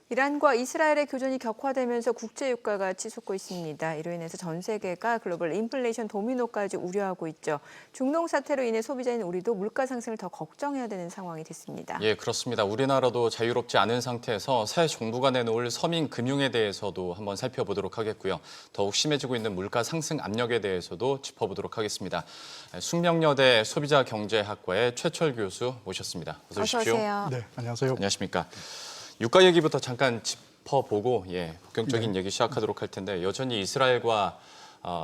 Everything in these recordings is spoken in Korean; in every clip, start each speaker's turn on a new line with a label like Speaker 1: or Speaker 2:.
Speaker 1: 이란과 이스라엘의 교전이 격화되면서 국제 유가가 치솟고 있습니다. 이로 인해서 전 세계가 글로벌 인플레이션 도미노까지 우려하고 있죠. 중동 사태로 인해 소비자인 우리도 물가 상승을 더 걱정해야 되는 상황이 됐습니다.
Speaker 2: 예, 그렇습니다. 우리나라도 자유롭지 않은 상태에서 새 정부가 내놓을 서민 금융에 대해서도 한번 살펴보도록 하겠고요. 더욱 심해지고 있는 물가 상승 압력에 대해서도 짚어보도록 하겠습니다. 숙명여대 소비자경제학과의 최철 교수 모셨습니다. 어서 오십시오.
Speaker 1: 오세요.
Speaker 3: 네, 안녕하세요.
Speaker 2: 안녕하십니까. 유가 얘기부터 잠깐 짚어보고 본격적인 얘기 시작하도록 할 텐데 여전히 이스라엘과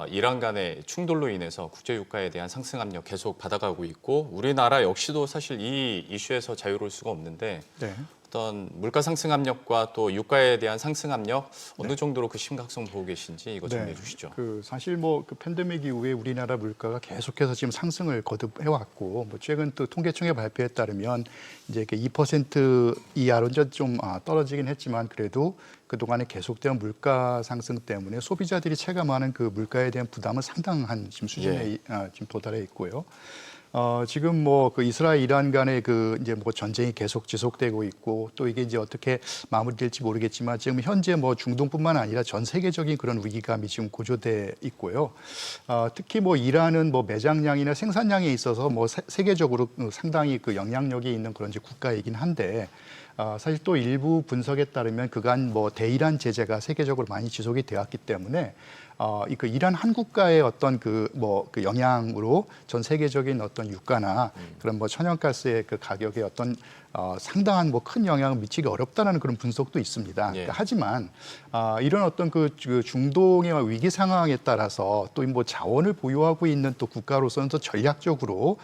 Speaker 2: 이란 간의 충돌로 인해서 국제 유가에 대한 상승 압력 계속 받아가고 있고 우리나라 역시도 사실 이 이슈에서 자유로울 수가 없는데
Speaker 3: 네.
Speaker 2: 어떤 물가 상승 압력과 또 유가에 대한 상승 압력 어느 정도로 그 심각성 보고 계신지 이거 정리해 주시죠.
Speaker 3: 사실 그 팬데믹 이후에 우리나라 물가가 계속해서 지금 상승을 거듭해 왔고 최근 또 통계청의 발표에 따르면 이제 2% 이하로 좀 떨어지긴 했지만 그래도 그동안에 계속된 물가 상승 때문에 소비자들이 체감하는 그 물가에 대한 부담은 상당한 지금 수준에 지금 도달해 있고요. 지금 그 이스라엘 이란 간의 이제 전쟁이 계속 지속되고 있고 또 이게 이제 어떻게 마무리될지 모르겠지만 지금 현재 중동뿐만 아니라 전 세계적인 그런 위기감이 지금 고조돼 있고요. 특히 이란은 매장량이나 생산량에 있어서 세계적으로 상당히 그 영향력이 있는 그런 이제 국가이긴 한데 사실 또 일부 분석에 따르면 그간 대이란 제재가 세계적으로 많이 지속이 되었기 때문에 그 이란 한 국가의 어떤 그 영향으로 전 세계적인 어떤 유가나 그런 천연가스의 그 가격에 어떤 상당한 큰 영향을 미치기 어렵다라는 그런 분석도 있습니다. 그러니까 하지만 이런 어떤 그 중동의 위기 상황에 따라서 또 자원을 보유하고 있는 또 국가로서는 또 전략적으로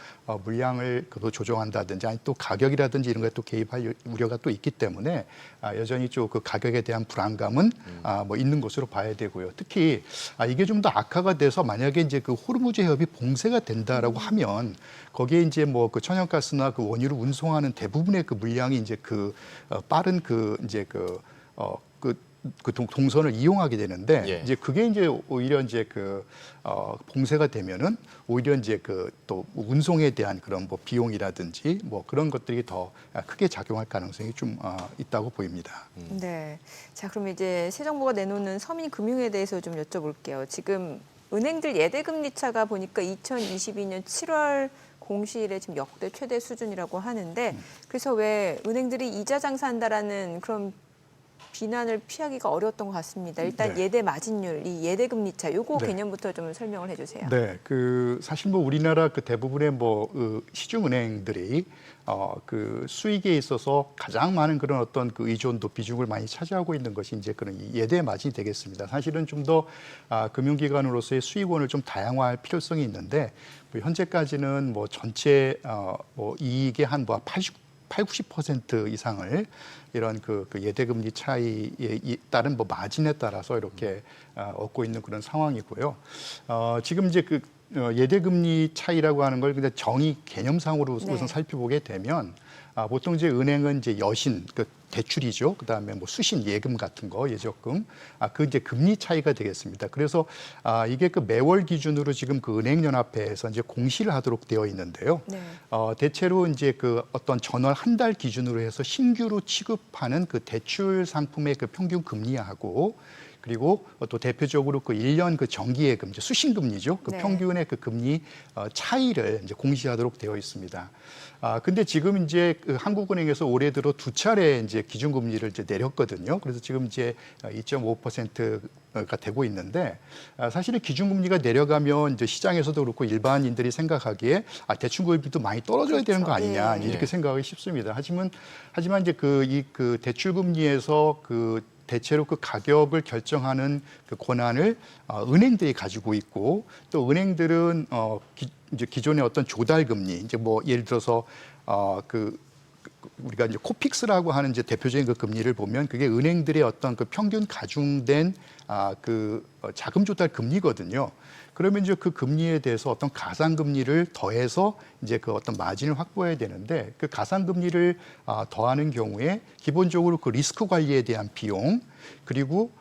Speaker 3: 물량을 조정한다든지 아니 또 가격이라든지 이런 것에 또 개입할 우려가 또 있기 때문에 여전히 좀 그 가격에 대한 불안감은 있는 것으로 봐야 되고요. 특히 이게 좀 더 악화가 돼서 만약에 이제 그 호르무즈 해협이 봉쇄가 된다라고 하면 거기에 이제 그 천연가스나 그 원유를 운송하는 대부분의 그 물량이 이제 빠른 동선을 이용하게 되는데 이제 그게 이제 오히려 이제 봉쇄가 되면은 오히려 이제 또 운송에 대한 그런 비용이라든지 그런 것들이 더 크게 작용할 가능성이 좀 있다고 보입니다.
Speaker 1: 네. 자, 그럼 이제 새 정부가 내놓는 서민 금융에 대해서 좀 여쭤볼게요. 지금 은행들 예대금리 차가 보니까 2022년 7월 공시일에 지금 역대 최대 수준이라고 하는데 그래서 왜 은행들이 이자 장사한다라는 그런 비난을 피하기가 어려웠던 것 같습니다. 일단 예대 마진율, 이 예대금리 차, 요거 개념부터 좀 설명을 해주세요.
Speaker 3: 네, 사실 우리나라 대부분의 시중은행들이 그 수익에 있어서 가장 많은 그런 어떤 그 의존도 비중을 많이 차지하고 있는 것이 이제 그런 예대 마진이 되겠습니다. 사실은 좀 더 금융기관으로서의 수익원을 좀 다양화할 필요성이 있는데 현재까지는 전체 이익의 한 80-90% 이상을 이런 그 예대금리 차이에 따른 마진에 따라서 이렇게 얻고 있는 그런 상황이고요. 지금 이제 예대금리 차이라고 하는 걸 근데 정의 개념상으로 우선 살펴보게 되면 보통 이제 은행은 이제 여신 대출이죠. 그다음에 수신 예금 같은 거 예적금 그 이제 금리 차이가 되겠습니다. 그래서 이게 매월 기준으로 지금 은행연합회에서 이제 공시를 하도록 되어 있는데요. 대체로 이제 어떤 전월 한 달 기준으로 해서 신규로 취급하는 대출 상품의 평균 금리하고 그리고 또 대표적으로 1년 정기예금, 수신금리죠. 평균의 금리 차이를 이제 공시하도록 되어 있습니다. 근데 지금 이제 한국은행에서 올해 들어 두 차례 이제 기준금리를 이제 내렸거든요. 그래서 지금 이제 2.5%가 되고 있는데 사실은 기준금리가 내려가면 이제 시장에서도 그렇고 일반인들이 생각하기에 대출금리도 많이 떨어져야 되는 거 아니냐 이렇게 생각하기 쉽습니다. 하지만 이제 이 대출금리에서 대체로 가격을 결정하는 권한을 은행들이 가지고 있고 또 은행들은 이제 기존의 어떤 조달금리 이제 예를 들어서 우리가 이제 코픽스라고 하는 이제 대표적인 금리를 보면 그게 은행들의 어떤 평균 가중된 자금 조달 금리거든요. 그러면 이제 그 금리에 대해서 어떤 가상금리를 더해서 이제 어떤 마진을 확보해야 되는데 가상금리를 더하는 경우에 기본적으로 리스크 관리에 대한 비용 그리고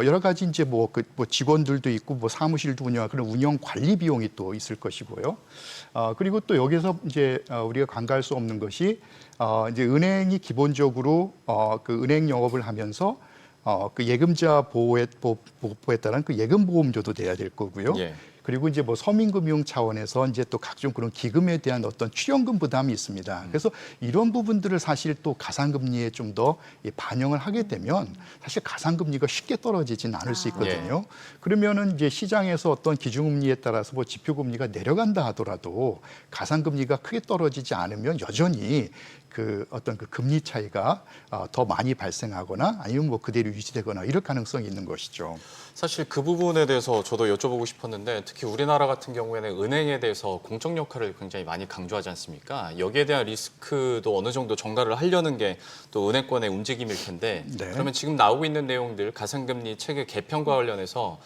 Speaker 3: 여러 가지 이제 뭐 직원들도 있고 뭐 사무실도 운영하고 그런 운영 관리 비용이 또 있을 것이고요. 그리고 또 여기서 이제 우리가 간과할 수 없는 것이 이제 은행이 기본적으로 그 은행 영업을 하면서 그 예금자 보호에 따른 그 예금 보험료도 내야 될 거고요.
Speaker 2: 예.
Speaker 3: 그리고 이제 뭐 서민금융 차원에서 이제 또 각종 그런 기금에 대한 어떤 출연금 부담이 있습니다. 그래서 이런 부분들을 사실 또 가상금리에 좀 더 반영을 하게 되면 사실 가상금리가 쉽게 떨어지진 않을 수 있거든요. 그러면은 이제 시장에서 어떤 기준금리에 따라서 뭐 지표금리가 내려간다 하더라도 가상금리가 크게 떨어지지 않으면 여전히 그 어떤 그 금리 차이가 더 많이 발생하거나 아니면 뭐 그대로 유지되거나 이럴 가능성이 있는 것이죠.
Speaker 2: 사실 그 부분에 대해서 저도 여쭤보고 싶었는데 특히 우리나라 같은 경우에는 은행에 대해서 공적 역할을 굉장히 많이 강조하지 않습니까? 여기에 대한 리스크도 어느 정도 전가를 하려는 게 또 은행권의 움직임일 텐데
Speaker 3: 네.
Speaker 2: 그러면 지금 나오고 있는 내용들 가상금리 체계 개편과 관련해서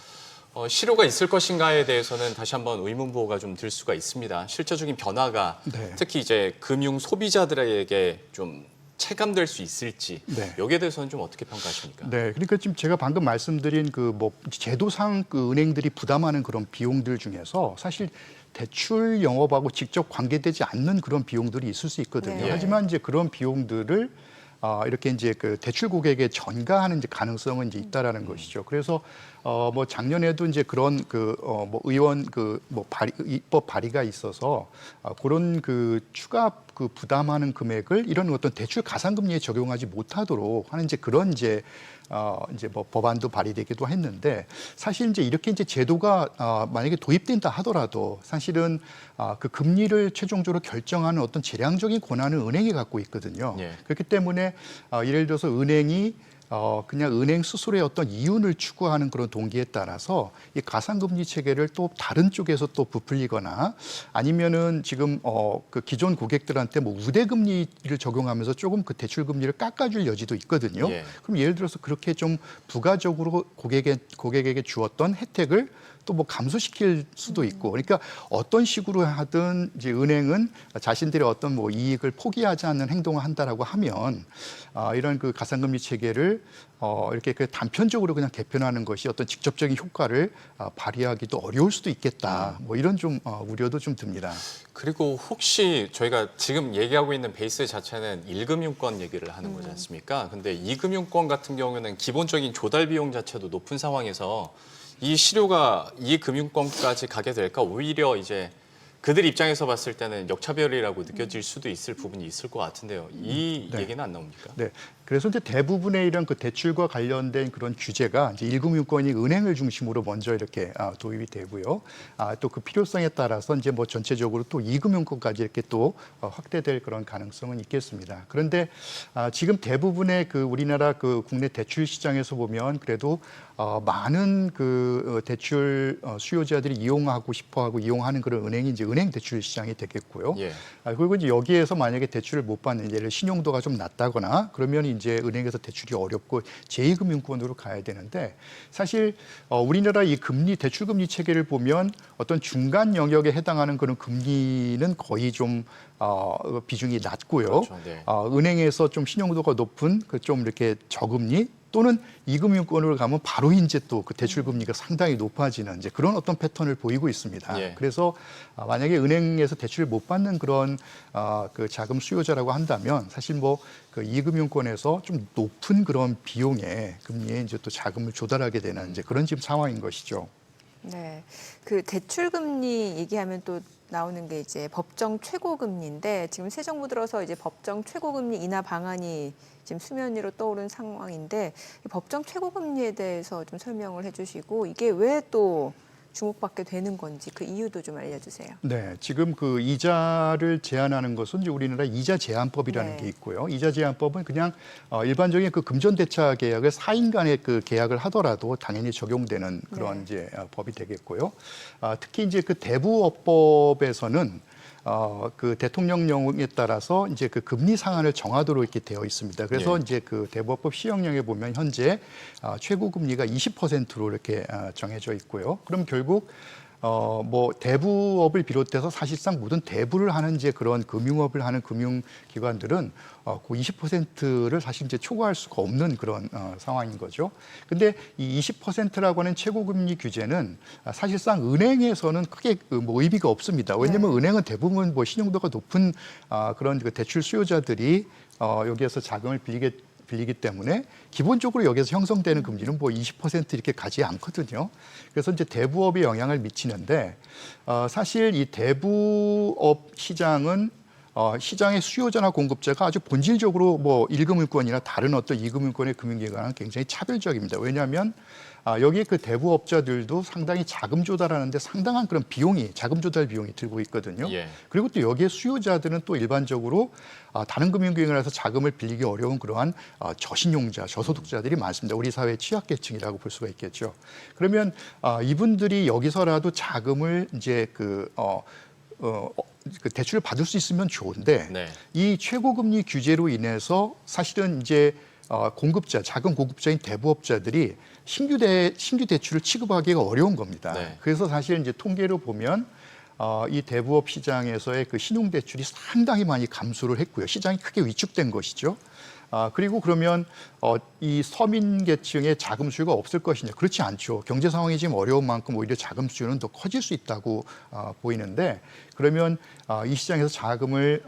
Speaker 2: 실효가 있을 것인가에 대해서는 다시 한번 의문부호가 좀 들 수가 있습니다. 실질적인 변화가
Speaker 3: 네.
Speaker 2: 특히 이제 금융 소비자들에게 좀 체감될 수 있을지
Speaker 3: 네.
Speaker 2: 여기에 대해서는 좀 어떻게 평가하십니까?
Speaker 3: 네, 그러니까 지금 제가 방금 말씀드린 그 뭐 제도상 그 은행들이 부담하는 그런 비용들 중에서 사실 대출 영업하고 직접 관계되지 않는 그런 비용들이 있을 수 있거든요.
Speaker 1: 네.
Speaker 3: 하지만 이제 그런 비용들을 이렇게 이제 그 대출 고객에 전가하는 이제 가능성은 이제 있다라는 것이죠. 그래서 뭐 작년에도 이제 그런 그 뭐 의원 그 뭐 입법 발의가 있어서 그런 그 추가 그 부담하는 금액을 이런 어떤 대출 가상금리에 적용하지 못하도록 하는 이제 그런 이제 뭐 법안도 발의되기도 했는데 사실 이제 이렇게 이제 제도가 만약에 도입된다 하더라도 사실은 그 금리를 최종적으로 결정하는 어떤 재량적인 권한을 은행이 갖고 있거든요.
Speaker 2: 예.
Speaker 3: 그렇기 때문에 예를 들어서 은행이 그냥 은행 스스로의 어떤 이윤을 추구하는 그런 동기에 따라서 이 가상금리 체계를 또 다른 쪽에서 또 부풀리거나 아니면은 지금 그 기존 고객들한테 뭐 우대금리를 적용하면서 조금 그 대출금리를 깎아줄 여지도 있거든요.
Speaker 2: 예.
Speaker 3: 그럼 예를 들어서 그렇게 좀 부가적으로 고객에게 주었던 혜택을 또 뭐 감소시킬 수도 있고 그러니까 어떤 식으로 하든 이제 은행은 자신들의 어떤 뭐 이익을 포기하지 않는 행동을 한다라고 하면 이런 그 가상금리 체계를 이렇게 그 단편적으로 그냥 개편하는 것이 어떤 직접적인 효과를 발휘하기도 어려울 수도 있겠다. 뭐 이런 좀 우려도 좀 듭니다.
Speaker 2: 그리고 혹시 저희가 지금 얘기하고 있는 베이스 자체는 1금융권 얘기를 하는 거지 않습니까? 근데 2금융권 같은 경우에는 기본적인 조달 비용 자체도 높은 상황에서 이 실효가 2금융권까지 가게 될까? 오히려 이제 그들 입장에서 봤을 때는 역차별이라고 느껴질 수도 있을 부분이 있을 것 같은데요. 이
Speaker 3: 네.
Speaker 2: 얘기는 안 나옵니까?
Speaker 3: 네. 그래서 이제 대부분의 이런 그 대출과 관련된 그런 규제가 이제 1금융권이 은행을 중심으로 먼저 이렇게 도입이 되고요. 또 그 필요성에 따라서 이제 뭐 전체적으로 또 2금융권까지 이렇게 또 확대될 그런 가능성은 있겠습니다. 그런데 지금 대부분의 그 우리나라 그 국내 대출 시장에서 보면 그래도 많은 그 대출 수요자들이 이용하고 싶어하고 이용하는 그런 은행이 이제 은행 대출 시장이 되겠고요.
Speaker 2: 예.
Speaker 3: 그리고 이제 여기에서 만약에 대출을 못 받는 예를 신용도가 좀 낮다거나 그러면 이제 은행에서 대출이 어렵고 제2금융권으로 가야 되는데 사실 우리나라 이 금리 대출 금리 체계를 보면 어떤 중간 영역에 해당하는 그런 금리는 거의 좀 비중이 낮고요.
Speaker 2: 그렇죠. 네.
Speaker 3: 은행에서 좀 신용도가 높은 그 좀 이렇게 저금리 또는 2금융권으로 가면 바로 이제 또 그 대출 금리가 상당히 높아지는 이제 그런 어떤 패턴을 보이고 있습니다.
Speaker 2: 예.
Speaker 3: 그래서 만약에 은행에서 대출을 못 받는 그런 그 자금 수요자라고 한다면 사실 뭐 그 2금융권에서 좀 높은 그런 비용에 금리에 이제 또 자금을 조달하게 되는 이제 그런 지금 상황인 것이죠.
Speaker 1: 네, 그 대출 금리 얘기하면 또 나오는 게 이제 법정 최고금리인데 지금 새 정부 들어서 이제 법정 최고금리 인하 방안이 지금 수면 위로 떠오른 상황인데 이 법정 최고금리에 대해서 좀 설명을 해주시고 이게 왜 또 주목받게 되는 건지 그 이유도 좀 알려주세요.
Speaker 3: 네, 지금 그 이자를 제한하는 것은 이제 우리나라 이자 제한법이라는
Speaker 1: 네.
Speaker 3: 게 있고요. 이자 제한법은 그냥 일반적인 그 금전대차 계약을 4인 간의 그 계약을 하더라도 당연히 적용되는 그런
Speaker 1: 네.
Speaker 3: 이제 법이 되겠고요. 특히 이제 그 대부업법에서는 그 대통령령에 따라서 이제 그 금리 상한을 정하도록 이렇게 되어 있습니다. 그래서
Speaker 2: 예.
Speaker 3: 이제 그 대부업법 시행령에 보면 현재 최고 금리가 20%로 이렇게 정해져 있고요. 그럼 결국 뭐 대부업을 비롯해서 사실상 모든 대부를 하는 이제 그런 금융업을 하는 금융기관들은 그 20%를 사실 이제 초과할 수가 없는 그런 상황인 거죠. 근데 이 20%라고 하는 최고금리 규제는 사실상 은행에서는 크게 뭐 의미가 없습니다. 왜냐하면 은행은 대부분 뭐 신용도가 높은 그런 그 대출 수요자들이 여기에서 자금을 빌리기 때문에 기본적으로 여기서 형성되는 금리는 뭐 20% 이렇게 가지 않거든요. 그래서 이제 대부업에 영향을 미치는데 사실 이 대부업 시장은 시장의 수요자나 공급자가 아주 본질적으로 뭐 1금융권이나 다른 어떤 2금융권의 금융기관은 굉장히 차별적입니다. 왜냐하면 여기 그 대부업자들도 상당히 자금 조달하는데 상당한 그런 비용이 자금 조달 비용이 들고 있거든요.
Speaker 2: 예.
Speaker 3: 그리고 또 여기에 수요자들은 또 일반적으로 다른 금융기관에서 자금을 빌리기 어려운 그러한 저신용자, 저소득자들이 많습니다. 우리 사회의 취약계층이라고 볼 수가 있겠죠. 그러면 이분들이 여기서라도 자금을 이제 그 대출을 받을 수 있으면 좋은데
Speaker 2: 네.
Speaker 3: 이 최고금리 규제로 인해서 사실은 이제 공급자, 자금 공급자인 대부업자들이 신규 대출을 취급하기가 어려운 겁니다.
Speaker 2: 네.
Speaker 3: 그래서 사실 이제 통계로 보면 이 대부업 시장에서의 그 신용 대출이 상당히 많이 감소를 했고요. 시장이 크게 위축된 것이죠. 그리고 그러면 이 서민 계층의 자금 수요가 없을 것이냐? 그렇지 않죠. 경제 상황이 지금 어려운 만큼 오히려 자금 수요는 더 커질 수 있다고 보이는데 그러면 이 시장에서 자금을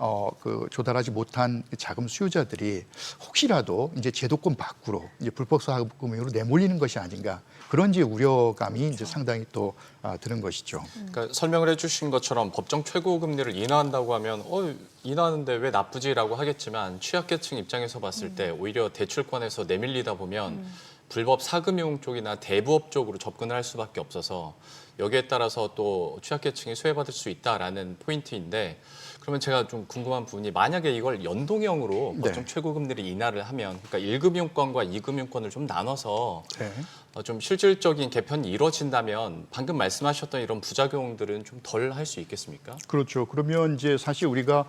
Speaker 3: 조달하지 못한 자금 수요자들이 혹시라도 이제 제도권 밖으로 이제 불법 사금융으로 내몰리는 것이 아닌가 그런 이제 우려감이 이제 상당히 또 드는 것이죠.
Speaker 2: 그러니까 설명을 해주신 것처럼 법정 최고금리를 인하한다고 하면 인하하는데 왜 나쁘지라고 하겠지만 취약계층 입장에서 봤을 때 오히려 대출권에서 내밀리다 보면 불법 사금융 쪽이나 대부업 쪽으로 접근을 할 수밖에 없어서 여기에 따라서 또 취약계층이 수혜받을 수 있다라는 포인트인데 그러면 제가 좀 궁금한 부분이 만약에 이걸 연동형으로 법정 최고금리를 인하를 하면 그러니까 1금융권과 2금융권을 좀 나눠서
Speaker 3: 네.
Speaker 2: 좀 실질적인 개편이 이루어진다면 방금 말씀하셨던 이런 부작용들은 좀 덜 할 수 있겠습니까?
Speaker 3: 그렇죠. 그러면 이제 사실 우리가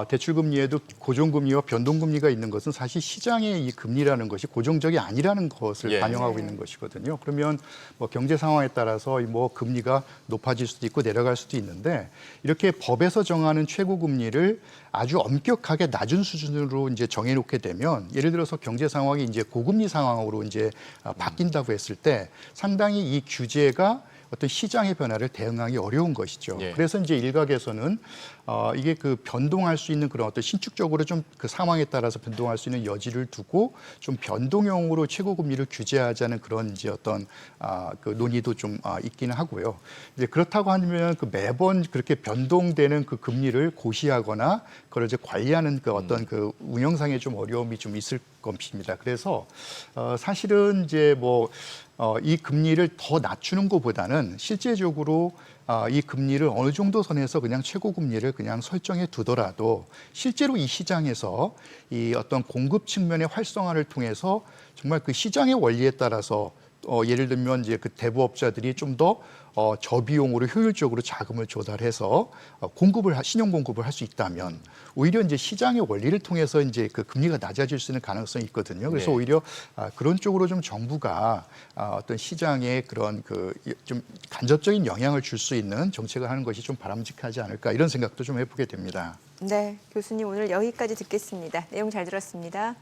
Speaker 3: 대출금리에도 고정금리와 변동금리가 있는 것은 사실 시장의 이 금리라는 것이 고정적이 아니라는 것을
Speaker 2: 예.
Speaker 3: 반영하고 있는 것이거든요. 그러면 뭐 경제 상황에 따라서 뭐 금리가 높아질 수도 있고 내려갈 수도 있는데 이렇게 법에서 정하는 최고금리를 아주 엄격하게 낮은 수준으로 이제 정해놓게 되면 예를 들어서 경제 상황이 이제 고금리 상황으로 이제 바뀐다고 했을 때 상당히 이 규제가 어떤 시장의 변화를 대응하기 어려운 것이죠.
Speaker 2: 예.
Speaker 3: 그래서 이제 일각에서는 이게 그 변동할 수 있는 그런 어떤 신축적으로 좀 그 상황에 따라서 변동할 수 있는 여지를 두고 좀 변동형으로 최고금리를 규제하자는 그런 이제 어떤 그 논의도 좀 있기는 하고요. 이제 그렇다고 하면 그 매번 그렇게 변동되는 그 금리를 고시하거나 그걸 이제 관리하는 그 어떤 그 운영상의 좀 어려움이 좀 있을 것입니다. 그래서 사실은 이제 뭐 이 금리를 더 낮추는 것보다는 실제적으로 이 금리를 어느 정도 선에서 그냥 최고금리를 그냥 설정해 두더라도 실제로 이 시장에서 이 어떤 공급 측면의 활성화를 통해서 정말 그 시장의 원리에 따라서 예를 들면 이제 그 대부업자들이 좀 더 저비용으로 효율적으로 자금을 조달해서 신용 공급을 할 수 있다면 오히려 이제 시장의 원리를 통해서 이제 그 금리가 낮아질 수 있는 가능성이 있거든요. 그래서
Speaker 2: 네.
Speaker 3: 오히려 그런 쪽으로 좀 정부가 어떤 시장에 그런 그 좀 간접적인 영향을 줄 수 있는 정책을 하는 것이 좀 바람직하지 않을까 이런 생각도 좀 해보게 됩니다.
Speaker 1: 네, 교수님 오늘 여기까지 듣겠습니다. 내용 잘 들었습니다.